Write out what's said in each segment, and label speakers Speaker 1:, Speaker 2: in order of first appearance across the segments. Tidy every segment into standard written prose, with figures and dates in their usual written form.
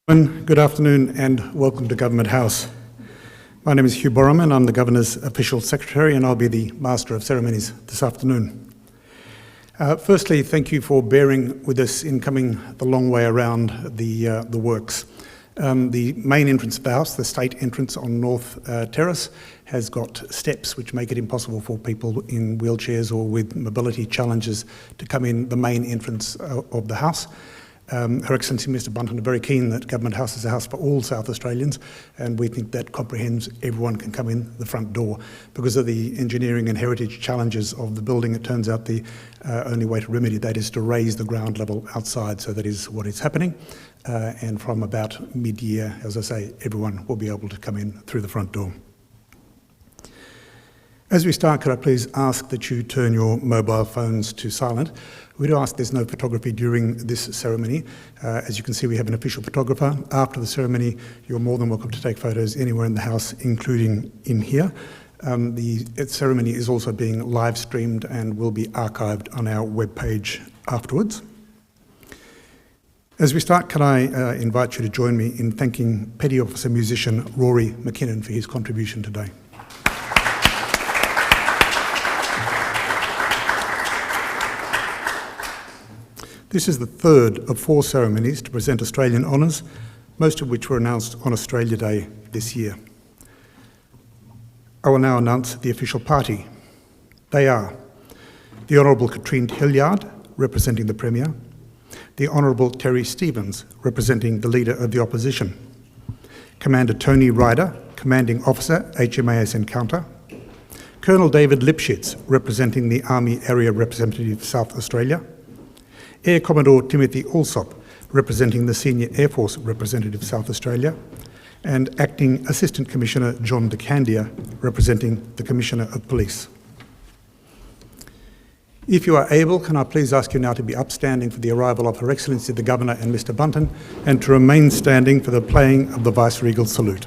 Speaker 1: Good afternoon and welcome to Government House. My name is Hugh Borman. I'm the Governor's Official Secretary and I'll be the Master of Ceremonies this afternoon. Firstly, thank you for bearing with us in coming the long way around the works. The main entrance of the house, the state entrance on North Terrace, has got steps which make it impossible for people in wheelchairs or with mobility challenges to come in the main entrance of the house. Her Excellency Mr Bunton are very keen that Government House is a house for all South Australians, and we think that comprehends everyone can come in the front door. Because of the engineering and heritage challenges of the building, it turns out the only way to remedy that is to raise the ground level outside, so that is what is happening. And from about mid-year, as I say, everyone will be able to come in through the front door. As we start, could I please ask that you turn your mobile phones to silent? We do ask there's no photography during this ceremony. As you can see, we have an official photographer. After the ceremony, you're more than welcome to take photos anywhere in the house, including in here. The ceremony is also being live streamed and will be archived on our webpage afterwards. As we start, can I invite you to join me in thanking Petty Officer Musician Rory McKinnon for his contribution today. This is the third of 4 ceremonies to present Australian honours, most of which were announced on Australia Day this year. I will now announce the official party. They are the Honourable Katrine Hilliard, representing the Premier, the Honourable Terry Stevens, representing the Leader of the Opposition, Commander Tony Ryder, Commanding Officer, HMAS Encounter, Colonel David Lipschitz, representing the Army Area Representative South Australia, Air Commodore Timothy Alsop, representing the Senior Air Force Representative South Australia, and Acting Assistant Commissioner John DeCandia, representing the Commissioner of Police. If you are able, can I please ask you now to be upstanding for the arrival of Her Excellency the Governor and Mr Bunton, and to remain standing for the playing of the Vice-Regal Salute.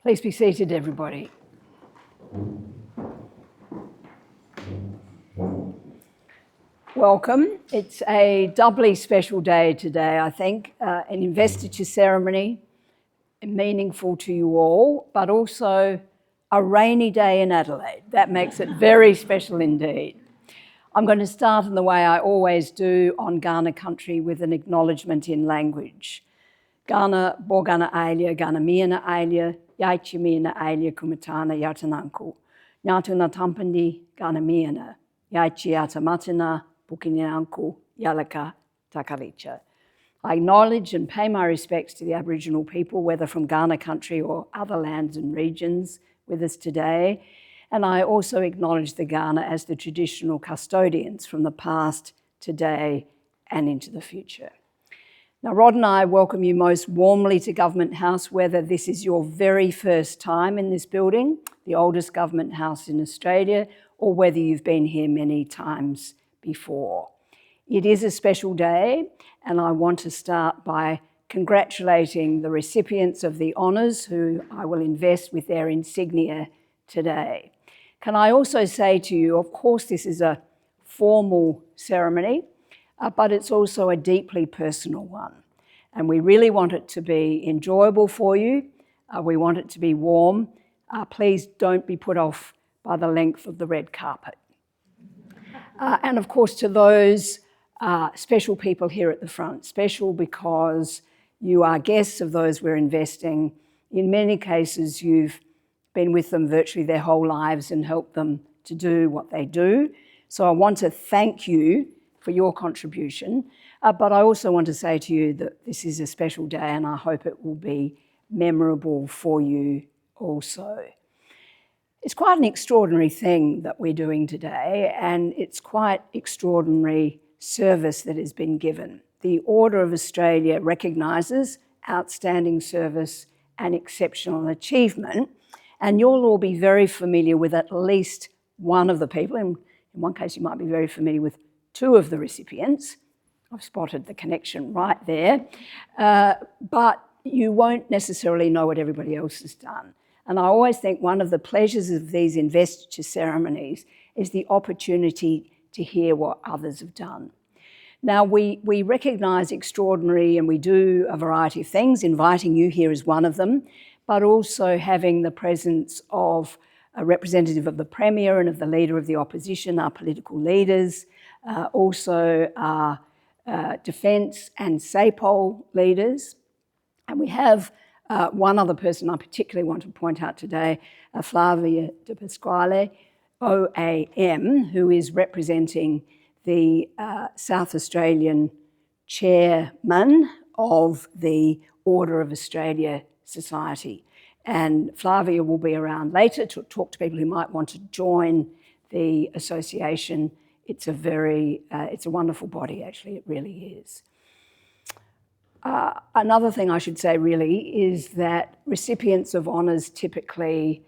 Speaker 2: Please be seated, everybody. Welcome. It's a doubly special day today, I think, an investiture ceremony, meaningful to you all, but also a rainy day in Adelaide. That makes it very special indeed. I'm going to start in the way I always do on Kaurna country with an acknowledgement in language. Kaurna Bogana Ailia, Kaurna Miana Ailia, Yaichi Miana Ailia Kumatana Yatananku, Nyatuna Tampandi, Kaurna Miana, Yaichi Yatamatina, Pukinyanku, Yalaka, Takalicha. I acknowledge and pay my respects to the Aboriginal people, whether from Kaurna country or other lands and regions with us today. And I also acknowledge the Kaurna as the traditional custodians from the past, today, and into the future. Now, Rod and I welcome you most warmly to Government House, whether this is your very first time in this building, the oldest Government House in Australia, or whether you've been here many times before. It is a special day, and I want to start by congratulating the recipients of the honours who I will invest with their insignia today. Can I also say to you, of course, this is a formal ceremony, but it's also a deeply personal one. And we really want it to be enjoyable for you. We want it to be warm. Please don't be put off by the length of the red carpet. And of course, to those special people here at the front, special because you are guests of those we're investing. In many cases, you've been with them virtually their whole lives and helped them to do what they do. So I want to thank you for your contribution, but I also want to say to you that this is a special day and I hope it will be memorable for you also. It's quite an extraordinary thing that we're doing today, and it's quite extraordinary service that has been given. The Order of Australia recognises outstanding service and exceptional achievement, and you'll all be very familiar with at least one of the people. In one case, you might be very familiar with two of the recipients. I've spotted the connection right there. But you won't necessarily know what everybody else has done. And I always think one of the pleasures of these investiture ceremonies is the opportunity to hear what others have done. Now, we recognise extraordinary, and we do a variety of things. Inviting you here is one of them, but also having the presence of a representative of the Premier and of the Leader of the Opposition, our political leaders, also our Defence and SAPOL leaders. And we have one other person I particularly want to point out today, Flavia De Pasquale, OAM, who is representing the South Australian chairman of the Order of Australia Society. And Flavia will be around later to talk to people who might want to join the association. It's a wonderful body, actually, it really is. Another thing I should say really is that recipients of honours typically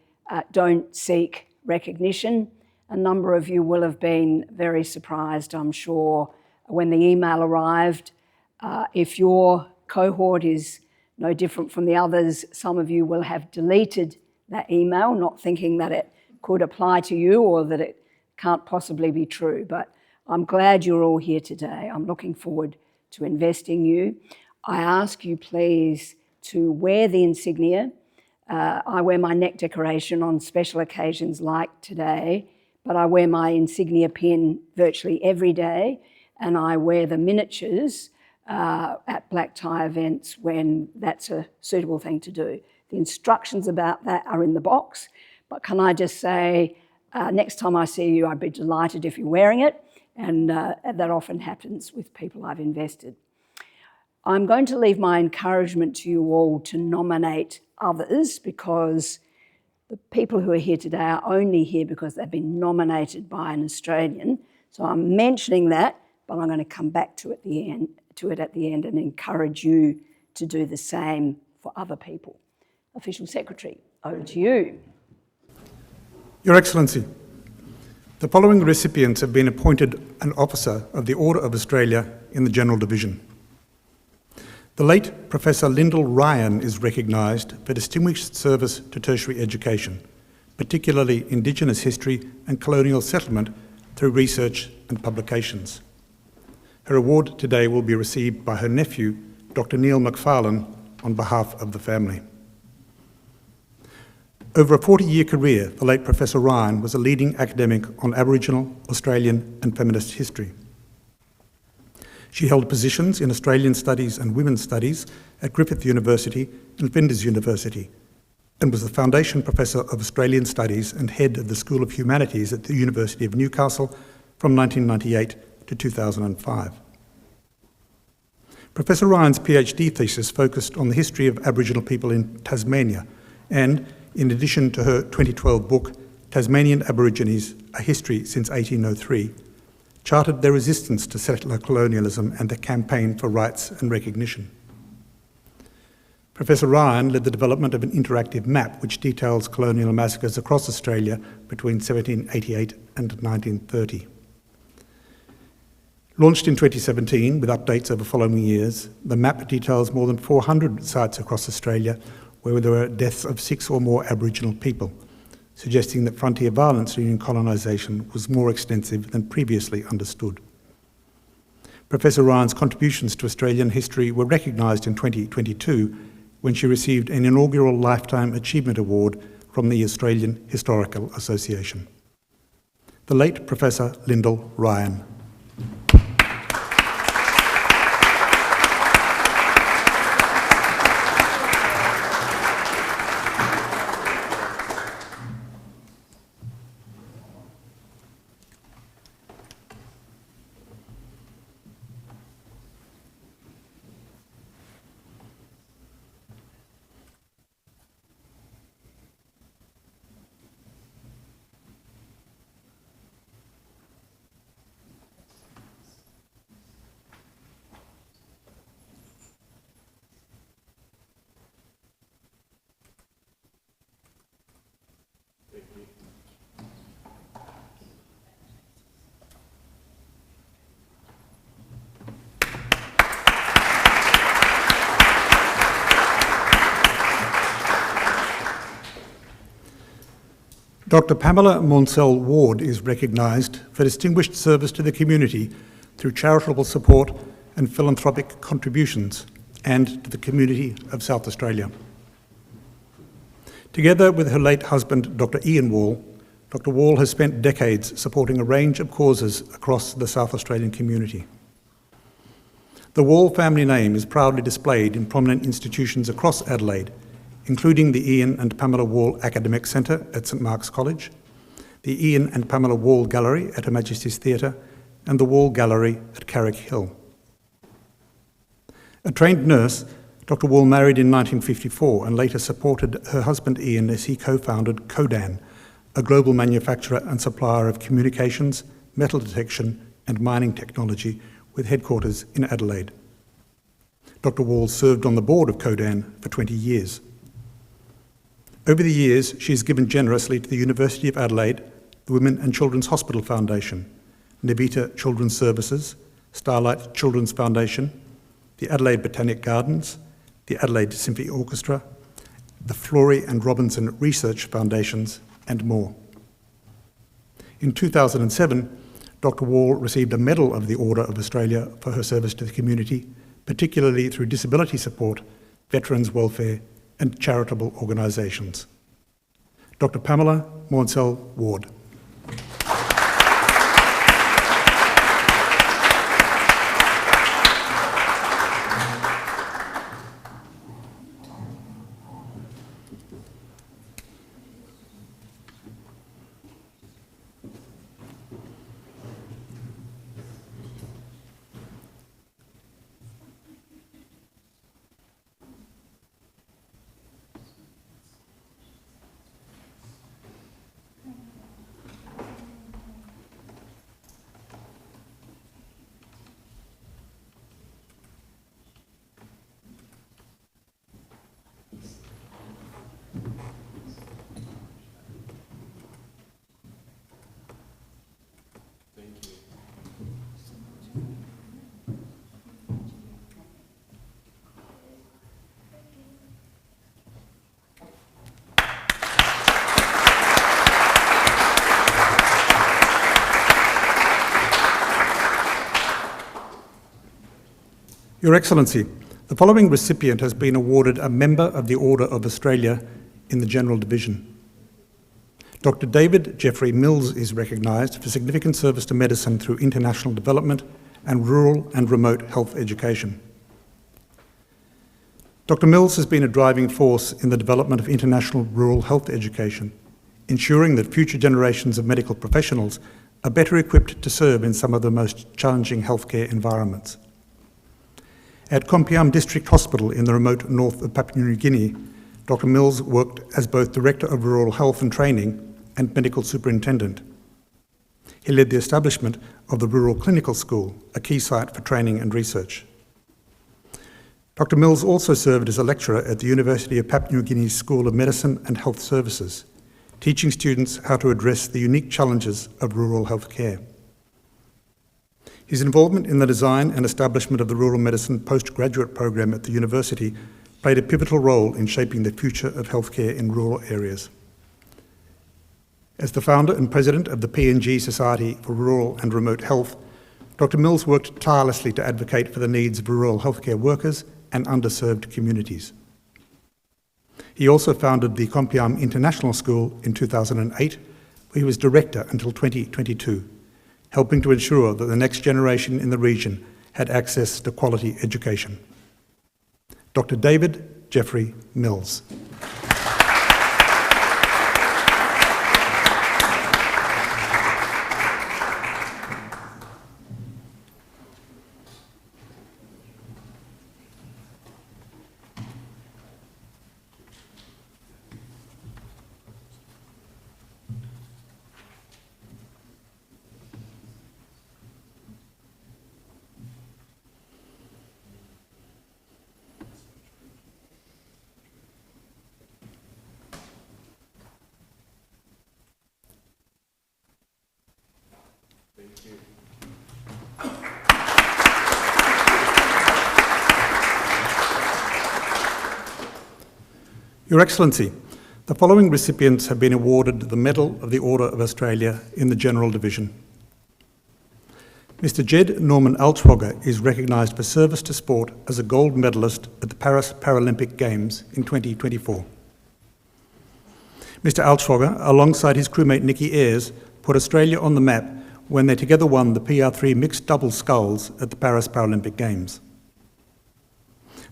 Speaker 2: don't seek recognition. A number of you will have been very surprised, I'm sure, when the email arrived. If your cohort is no different from the others, some of you will have deleted that email, not thinking that it could apply to you or that it can't possibly be true. But I'm glad you're all here today. I'm looking forward to investing you. I ask you please to wear the insignia. I wear my neck decoration on special occasions like today, but I wear my insignia pin virtually every day, and I wear the miniatures at black tie events when that's a suitable thing to do. The instructions about that are in the box, but can I just say, next time I see you, I'd be delighted if you're wearing it, and that often happens with people I've invested. I'm going to leave my encouragement to you all to nominate others, because the people who are here today are only here because they've been nominated by an Australian. So I'm mentioning that, but I'm going to come back to it at the end and encourage you to do the same for other people. Official Secretary, over to you.
Speaker 1: Your Excellency, the following recipients have been appointed an officer of the Order of Australia in the General Division. The late Professor Lyndall Ryan is recognised for distinguished service to tertiary education, particularly Indigenous history and colonial settlement through research and publications. Her award today will be received by her nephew, Dr. Neil McFarlane, on behalf of the family. Over a 40-year career, the late Professor Ryan was a leading academic on Aboriginal, Australian and feminist history. She held positions in Australian Studies and Women's Studies at Griffith University and Flinders University, and was the Foundation Professor of Australian Studies and Head of the School of Humanities at the University of Newcastle from 1998 to 2005. Professor Ryan's PhD thesis focused on the history of Aboriginal people in Tasmania, and, in addition to her 2012 book, Tasmanian Aborigines, A History Since 1803, charted their resistance to settler colonialism and their campaign for rights and recognition. Professor Ryan led the development of an interactive map which details colonial massacres across Australia between 1788 and 1930. Launched in 2017 with updates over following years, the map details more than 400 sites across Australia where there were deaths of 6 or more Aboriginal people, suggesting that frontier violence during colonisation was more extensive than previously understood. Professor Ryan's contributions to Australian history were recognised in 2022 when she received an inaugural Lifetime Achievement Award from the Australian Historical Association. The late Professor Lyndall Ryan. Dr. Pamela Maunsell Ward is recognised for distinguished service to the community through charitable support and philanthropic contributions, and to the community of South Australia. Together with her late husband, Dr. Ian Wall, Dr. Wall has spent decades supporting a range of causes across the South Australian community. The Wall family name is proudly displayed in prominent institutions across Adelaide, including the Ian and Pamela Wall Academic Centre at St Mark's College, the Ian and Pamela Wall Gallery at Her Majesty's Theatre, and the Wall Gallery at Carrick Hill. A trained nurse, Dr. Wall married in 1954 and later supported her husband Ian as he co-founded Codan, a global manufacturer and supplier of communications, metal detection and mining technology with headquarters in Adelaide. Dr. Wall served on the board of Codan for 20 years. Over the years, she has given generously to the University of Adelaide, the Women and Children's Hospital Foundation, Navita Children's Services, Starlight Children's Foundation, the Adelaide Botanic Gardens, the Adelaide Symphony Orchestra, the Florey and Robinson Research Foundations, and more. In 2007, Dr. Wall received a Medal of the Order of Australia for her service to the community, particularly through disability support, veterans welfare, and charitable organisations. Dr. Pamela Maunsell Ward. Your Excellency, the following recipient has been awarded a Member of the Order of Australia in the General Division. Dr. David Jeffrey Mills is recognised for significant service to medicine through international development and rural and remote health education. Dr. Mills has been a driving force in the development of international rural health education, ensuring that future generations of medical professionals are better equipped to serve in some of the most challenging healthcare environments. At Kompiam District Hospital in the remote north of Papua New Guinea, Dr. Mills worked as both Director of Rural Health and Training and Medical Superintendent. He led the establishment of the Rural Clinical School, a key site for training and research. Dr. Mills also served as a lecturer at the University of Papua New Guinea's School of Medicine and Health Services, teaching students how to address the unique challenges of rural health care. His involvement in the design and establishment of the Rural Medicine Postgraduate Program at the university played a pivotal role in shaping the future of healthcare in rural areas. As the founder and president of the PNG Society for Rural and Remote Health, Dr. Mills worked tirelessly to advocate for the needs of rural healthcare workers and underserved communities. He also founded the Kompiam International School in 2008, where he was director until 2022. Helping to ensure that the next generation in the region had access to quality education. Dr. David Jeffrey Mills. Your Excellency, The following recipients have been awarded the Medal of the Order of Australia in the General Division. Mr. Jed Norman Altschwager is recognised for service to sport as a gold medalist at the Paris Paralympic Games in 2024. Mr. Altschwager, alongside his crewmate Nikki Ayres, put Australia on the map when they together won the PR3 mixed double sculls at the Paris Paralympic Games.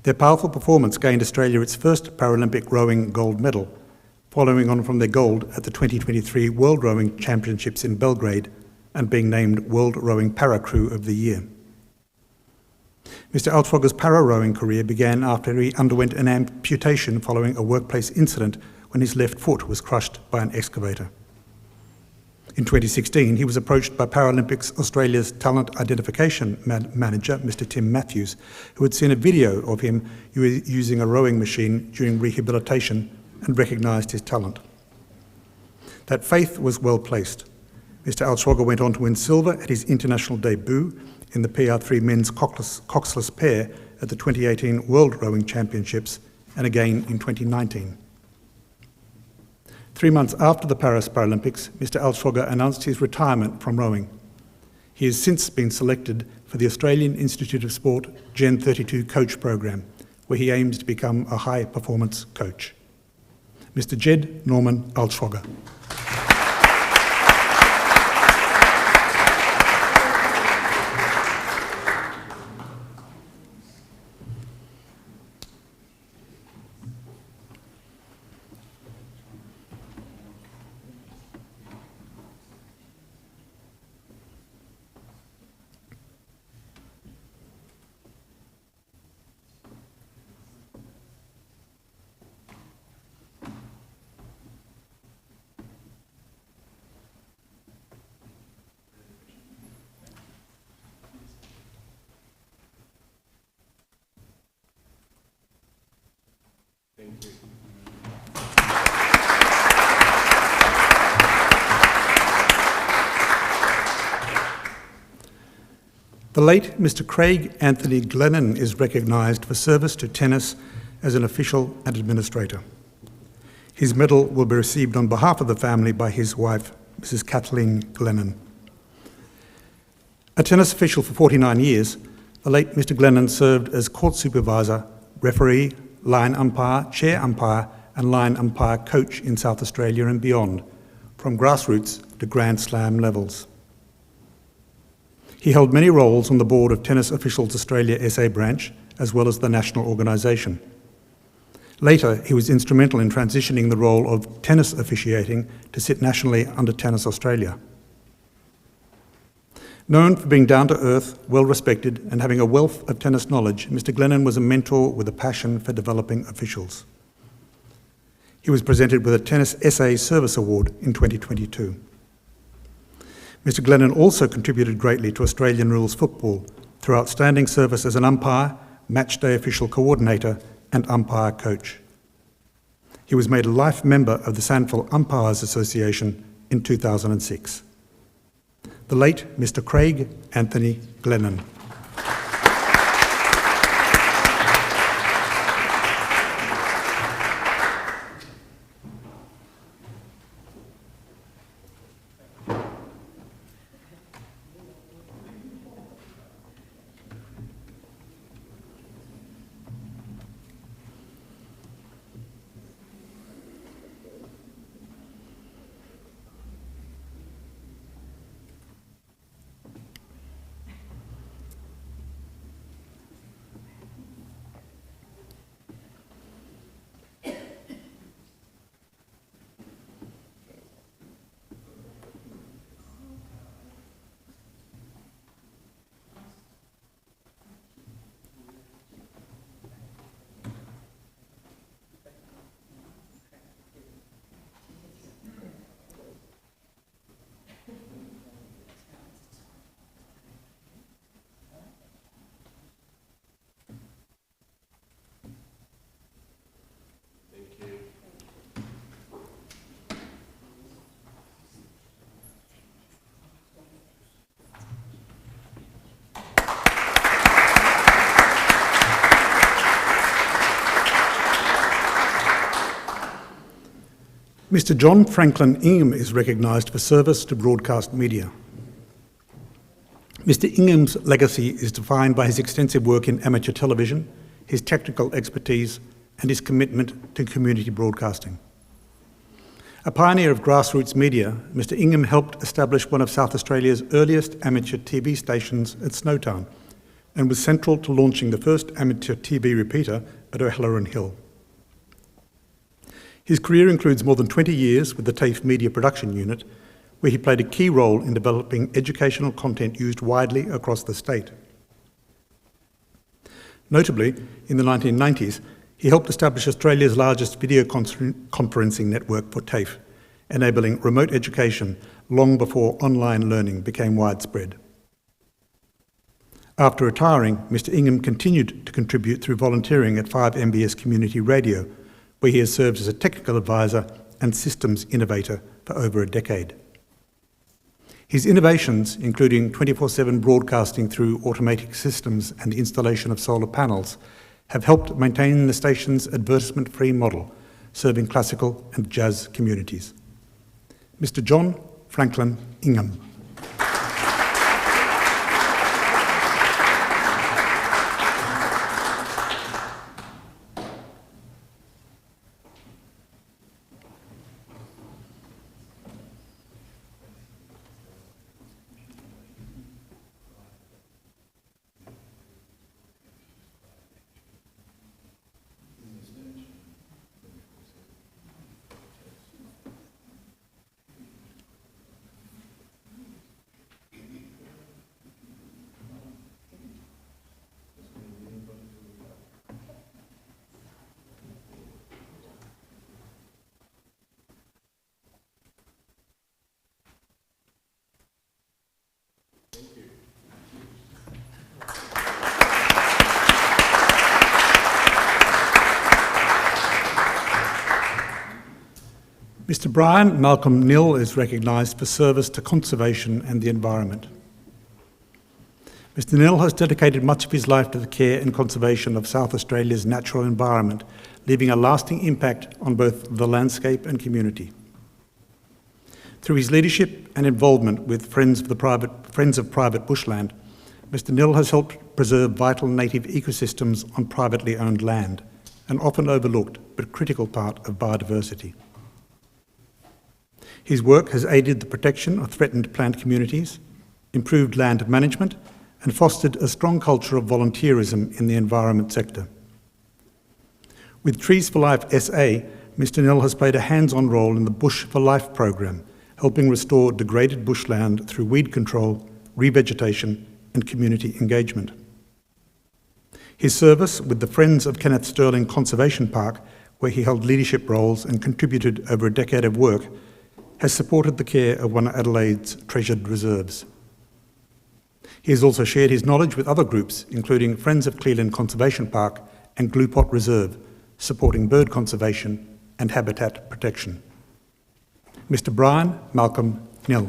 Speaker 1: Their powerful performance gained Australia its first Paralympic rowing gold medal, following on from their gold at the 2023 World Rowing Championships in Belgrade and being named World Rowing Para Crew of the Year. Mr. Altschwager's para-rowing career began after he underwent an amputation following a workplace incident when his left foot was crushed by an excavator. In 2016, he was approached by Paralympics Australia's talent identification manager, Mr. Tim Matthews, who had seen a video of him using a rowing machine during rehabilitation and recognised his talent. That faith was well placed. Mr. Altschwager went on to win silver at his international debut in the PR3 men's coxless pair at the 2018 World Rowing Championships and again in 2019. 3 months after the Paris Paralympics, Mr. Altschwager announced his retirement from rowing. He has since been selected for the Australian Institute of Sport Gen 32 coach program, where he aims to become a high-performance coach. Mr. Jed Norman Altschwager. The late Mr. Craig Anthony Glennon is recognised for service to tennis as an official and administrator. His medal will be received on behalf of the family by his wife, Mrs. Kathleen Glennon. A tennis official for 49 years, the late Mr. Glennon served as court supervisor, referee, line umpire, chair umpire and line umpire coach in South Australia and beyond, from grassroots to Grand Slam levels. He held many roles on the board of Tennis Officials Australia SA branch, as well as the national organisation. Later, he was instrumental in transitioning the role of tennis officiating to sit nationally under Tennis Australia. Known for being down-to-earth, well-respected and having a wealth of tennis knowledge, Mr. Glennon was a mentor with a passion for developing officials. He was presented with a Tennis SA Service Award in 2022. Mr. Glennon also contributed greatly to Australian rules football through outstanding service as an umpire, match day official coordinator and umpire coach. He was made a life member of the SANFL Umpires Association in 2006. The late Mr. Craig Anthony Glennon. Mr. John Franklin Ingham is recognised for service to broadcast media. Mr. Ingham's legacy is defined by his extensive work in amateur television, his technical expertise, and his commitment to community broadcasting. A pioneer of grassroots media, Mr. Ingham helped establish one of South Australia's earliest amateur TV stations at Snowtown and was central to launching the first amateur TV repeater at O'Halloran Hill. His career includes more than 20 years with the TAFE Media Production Unit, where he played a key role in developing educational content used widely across the state. Notably, in the 1990s, he helped establish Australia's largest video conferencing network for TAFE, enabling remote education long before online learning became widespread. After retiring, Mr. Ingham continued to contribute through volunteering at 5MBS Community Radio, where he has served as a technical advisor and systems innovator for over a decade. His innovations, including 24/7 broadcasting through automatic systems and the installation of solar panels, have helped maintain the station's advertisement-free model, serving classical and jazz communities. Mr. John Franklin Ingham. Mr. Brian Malcolm Nill is recognised for service to conservation and the environment. Mr. Nill has dedicated much of his life to the care and conservation of South Australia's natural environment, leaving a lasting impact on both the landscape and community. Through his leadership and involvement with Friends of Private Bushland, Mr. Nill has helped preserve vital native ecosystems on privately owned land, an often overlooked but critical part of biodiversity. His work has aided the protection of threatened plant communities, improved land management, and fostered a strong culture of volunteerism in the environment sector. With Trees for Life SA, Mr. Nill has played a hands-on role in the Bush for Life program, helping restore degraded bushland through weed control, revegetation, and community engagement. His service with the Friends of Kenneth Sterling Conservation Park, where he held leadership roles and contributed over a decade of work, has supported the care of one of Adelaide's treasured reserves. He has also shared his knowledge with other groups, including Friends of Cleland Conservation Park and Glupot Reserve, supporting bird conservation and habitat protection. Mr. Brian Malcolm Nill.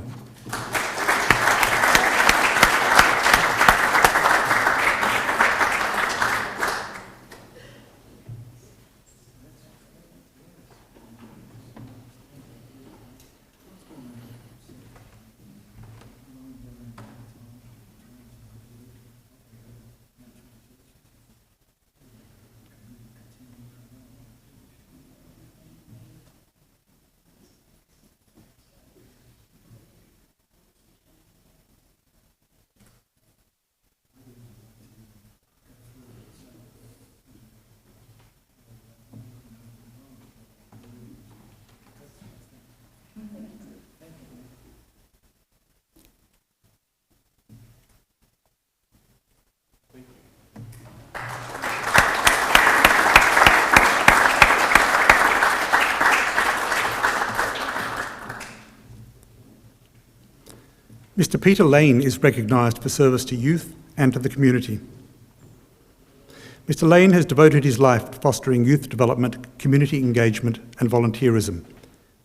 Speaker 1: Mr. Peter Lane is recognised for service to youth and to the community. Mr. Lane has devoted his life to fostering youth development, community engagement and volunteerism,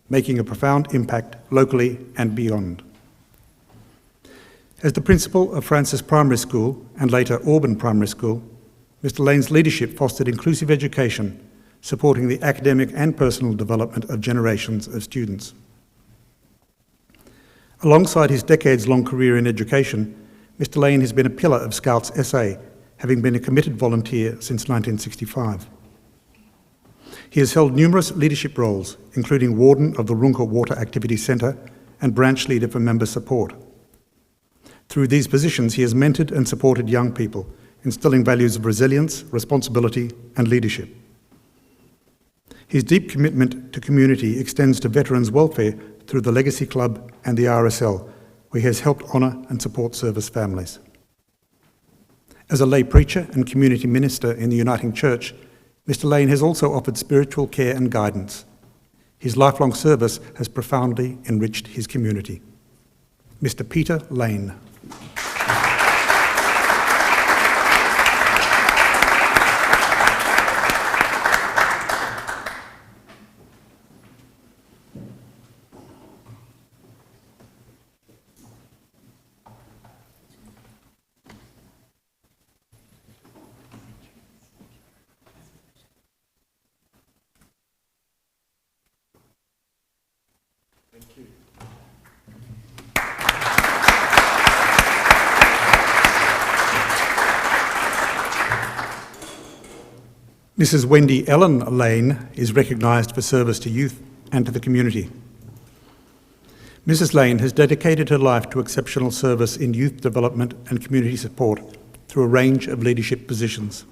Speaker 1: making a profound impact locally and beyond. As the principal of Francis Primary School and later Auburn Primary School, Mr. Lane's leadership fostered inclusive education, supporting the academic and personal development of generations of students. Alongside his decades-long career in education, Mr. Lane has been a pillar of Scouts SA, having been a committed volunteer since 1965. He has held numerous leadership roles, including Warden of the Runga Water Activity Centre and Branch Leader for Member Support. Through these positions, he has mentored and supported young people, instilling values of resilience, responsibility and leadership. His deep commitment to community extends to veterans' welfare through the Legacy Club and the RSL, where he has helped honour and support service families. As a lay preacher and community minister in the Uniting Church, Mr. Lane has also offered spiritual care and guidance. His lifelong service has profoundly enriched his community. Mr. Peter Lane. Mrs. Wendy Ellen Lane is recognised for service to youth and to the community. Mrs. Lane has dedicated her life to exceptional service in youth development and community support through a range of leadership positions.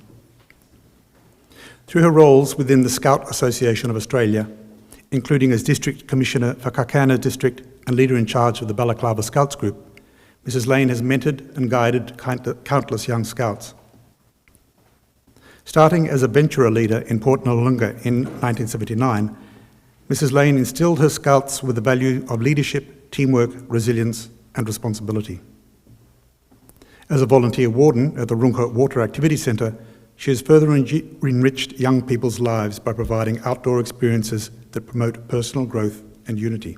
Speaker 1: Through her roles within the Scout Association of Australia, including as District Commissioner for Kakana District and leader in charge of the Balaclava Scouts Group, Mrs. Lane has mentored and guided countless young Scouts. Starting as a venturer leader in Port Noarlunga in 1979, Mrs. Lane instilled her Scouts with the value of leadership, teamwork, resilience and responsibility. As a volunteer warden at the Runga Water Activity Centre, she has further enriched young people's lives by providing outdoor experiences that promote personal growth and unity.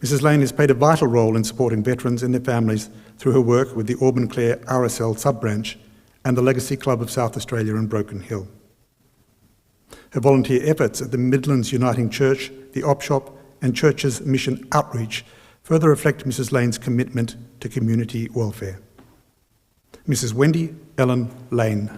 Speaker 1: Mrs. Lane has played a vital role in supporting veterans and their families through her work with the Auburn Clare RSL sub-branch and the Legacy Club of South Australia in Broken Hill. Her volunteer efforts at the Midlands Uniting Church, the Op Shop and Church's mission outreach further reflect Mrs. Lane's commitment to community welfare. Mrs. Wendy Ellen Lane.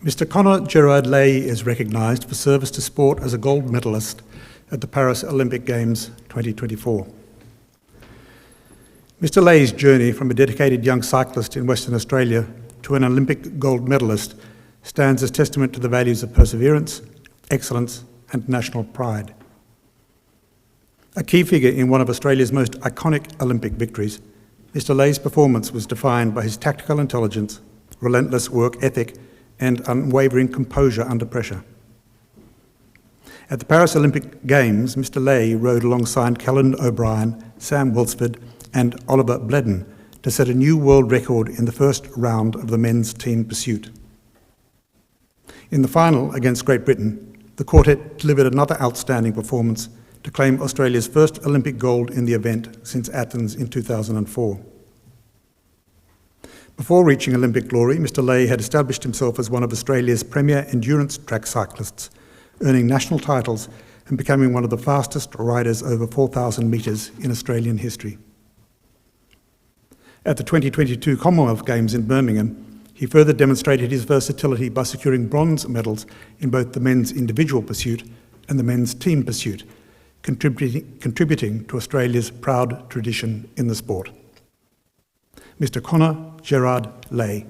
Speaker 1: Mr. Conor Gerard Lay is recognised for service to sport as a gold medalist at the Paris Olympic Games 2024. Mr. Lay's journey from a dedicated young cyclist in Western Australia to an Olympic gold medalist stands as testament to the values of perseverance, excellence and national pride. A key figure in one of Australia's most iconic Olympic victories, Mr. Lay's performance was defined by his tactical intelligence, relentless work ethic and unwavering composure under pressure. At the Paris Olympic Games, Mr. Lay rode alongside Callan O'Brien, Sam Wilsford and Oliver Bledden to set a new world record in the first round of the men's team pursuit. In the final against Great Britain, the quartet delivered another outstanding performance to claim Australia's first Olympic gold in the event since Athens in 2004. Before reaching Olympic glory, Mr. Lay had established himself as one of Australia's premier endurance track cyclists, earning national titles and becoming one of the fastest riders over 4,000 metres in Australian history. At the 2022 Commonwealth Games in Birmingham, he further demonstrated his versatility by securing bronze medals in both the men's individual pursuit and the men's team pursuit, contributing to Australia's proud tradition in the sport. Mr. Conor Gerard Lay.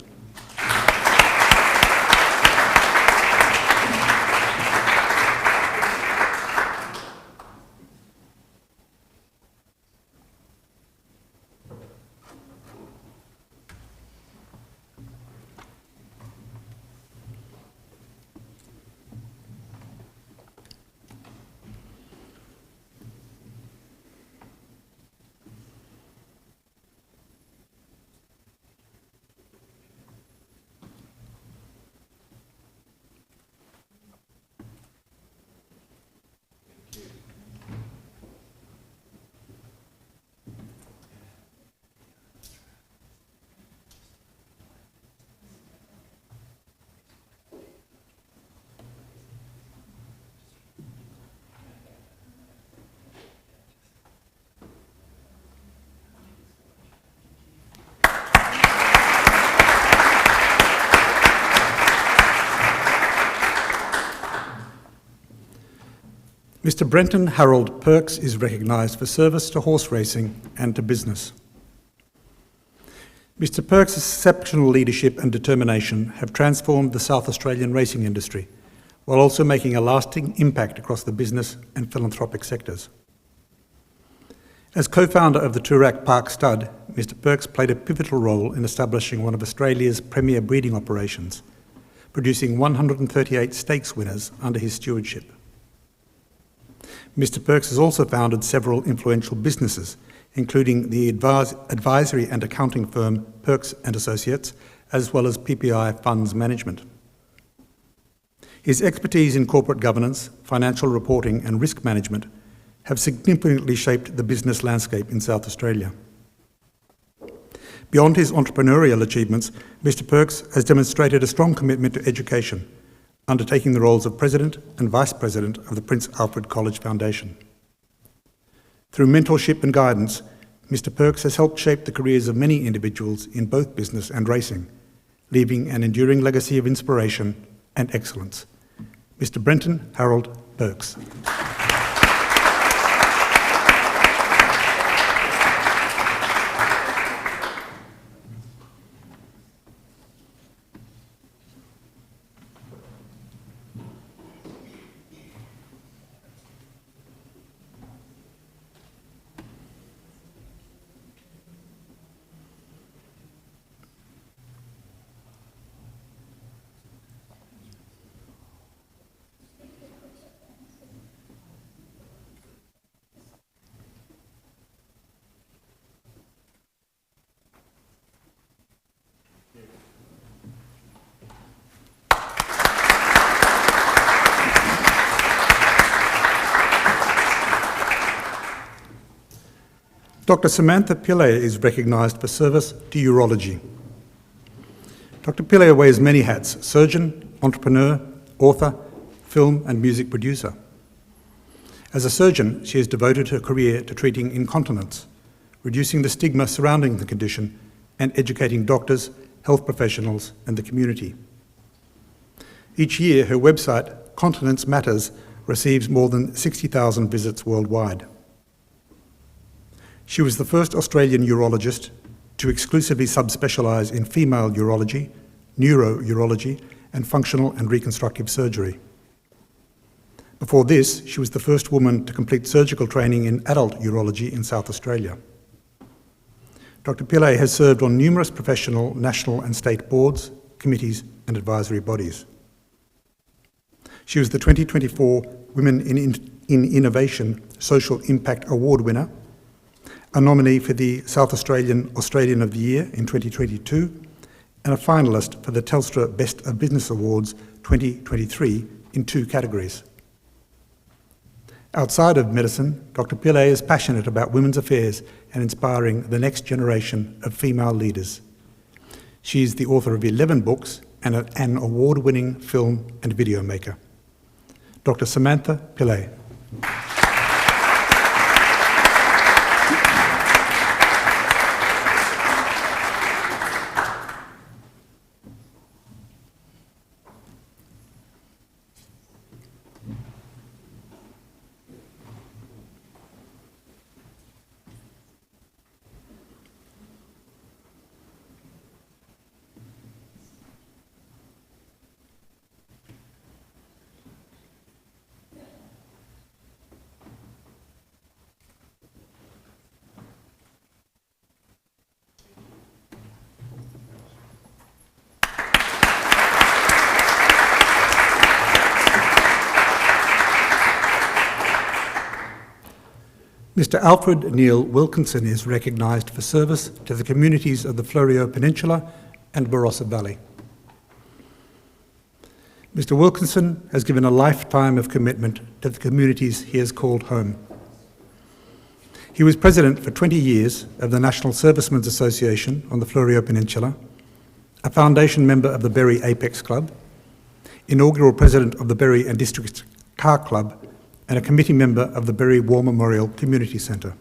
Speaker 1: Mr. Brenton Harold Perks is recognised for service to horse racing and to business. Mr. Perks' exceptional leadership and determination have transformed the South Australian racing industry, while also making a lasting impact across the business and philanthropic sectors. As co-founder of the Toorak Park Stud, Mr. Perks played a pivotal role in establishing one of Australia's premier breeding operations, producing 138 stakes winners under his stewardship. Mr. Perks has also founded several influential businesses, including the advisory and accounting firm Perks and Associates, as well as PPI Funds Management. His expertise in corporate governance, financial reporting and risk management have significantly shaped the business landscape in South Australia. Beyond his entrepreneurial achievements, Mr. Perks has demonstrated a strong commitment to education, undertaking the roles of President and Vice President of the Prince Alfred College Foundation. Through mentorship and guidance, Mr. Perks has helped shape the careers of many individuals in both business and racing, leaving an enduring legacy of inspiration and excellence. Mr. Brenton Harold Perks. Dr. Samantha Pillay is recognised for service to urology. Dr. Pillay wears many hats: surgeon, entrepreneur, author, film and music producer. As a surgeon, she has devoted her career to treating incontinence, reducing the stigma surrounding the condition, and educating doctors, health professionals and the community. Each year, her website, Continence Matters, receives more than 60,000 visits worldwide. She was the first Australian urologist to exclusively subspecialise in female urology, neurourology, and functional and reconstructive surgery. Before this, she was the first woman to complete surgical training in adult urology in South Australia. Dr. Pillay has served on numerous professional, national and state boards, committees and advisory bodies. She was the 2024 Women in Innovation Social Impact Award winner, a nominee for the South Australian of the Year in 2022, and a finalist for the Telstra Best of Business Awards 2023 in 2 categories. Outside of medicine, Dr. Pillay is passionate about women's affairs and inspiring the next generation of female leaders. She is the author of 11 books and an award-winning film and video maker. Dr. Samantha Pillay. Mr. Alfred Neil Wilkinson is recognised for service to the communities of the Florio Peninsula and Barossa Valley. Mr. Wilkinson has given a lifetime of commitment to the communities he has called home. He was president for 20 years of the National Servicemen's Association on the Florio Peninsula, a foundation member of the Berry Apex Club, inaugural president of the Berry and District Car Club, and a committee member of the Berry War Memorial Community Centre.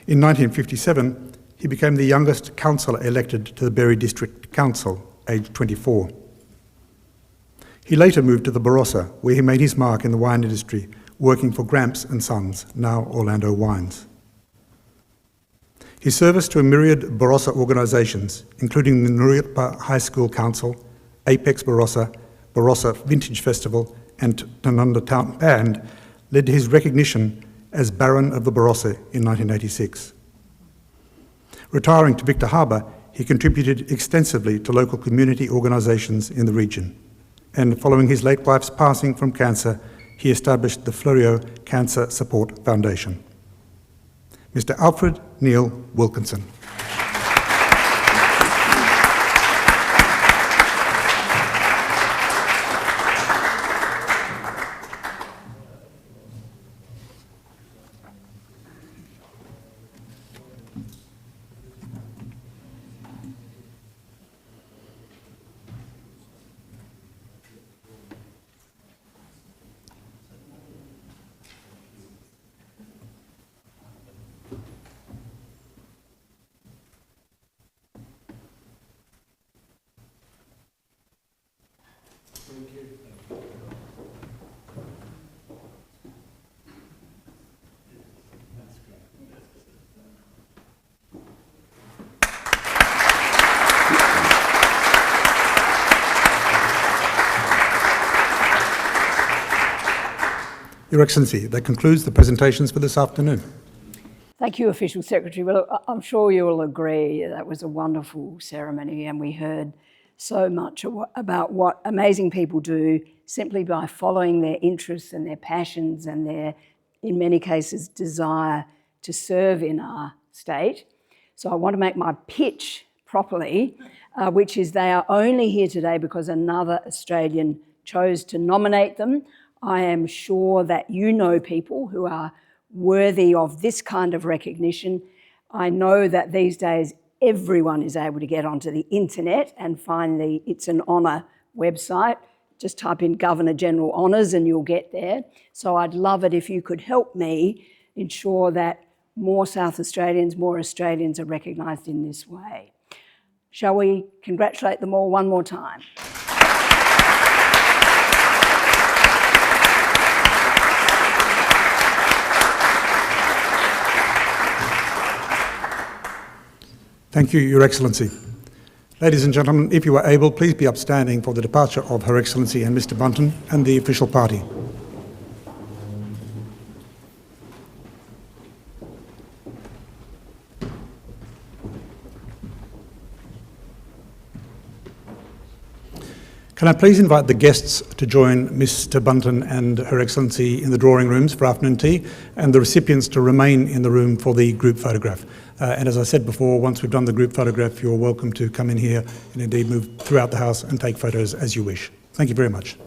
Speaker 1: In 1957, he became the youngest councillor elected to the Berry District Council, aged 24. He later moved to the Barossa, where he made his mark in the wine industry working for Gramps and Sons, now Orlando Wines. His service to a myriad Barossa organisations, including the Nuriootpa High School Council, Apex Barossa, Barossa Vintage Festival and Tanunda Town Band, led to his recognition as Baron of the Barossa in 1986. Retiring to Victor Harbour, he contributed extensively to local community organisations in the region. And following his late wife's passing from cancer, he established the Florio Cancer Support Foundation. Mr. Alfred Neil Wilkinson. Your Excellency, that concludes the presentations for this afternoon.
Speaker 2: Thank you, Official Secretary. Well, I'm sure you will agree that was a wonderful ceremony, and we heard so much about what amazing people do simply by following their interests and their passions and their, in many cases, desire to serve in our state. So I want to make my pitch properly, which is they are only here today because another Australian chose to nominate them. I am sure that you know people who are worthy of this kind of recognition. I know that these days everyone is able to get onto the internet and find the It's an Honour website. Just type in Governor General Honours and you'll get there. So I'd love it if you could help me ensure that more South Australians, more Australians are recognised in this way. Shall we congratulate them all one more time?
Speaker 1: Thank you, Your Excellency. Ladies and gentlemen, if you are able, please be upstanding for the departure of Her Excellency and Mr. Bunton and the official party. Can I please invite the guests to join Mr. Bunton and Her Excellency in the drawing rooms for afternoon tea, and the recipients to remain in the room for the group photograph. And as I said before, once we've done the group photograph, you're welcome to come in here and indeed move throughout the house and take photos as you wish. Thank you very much.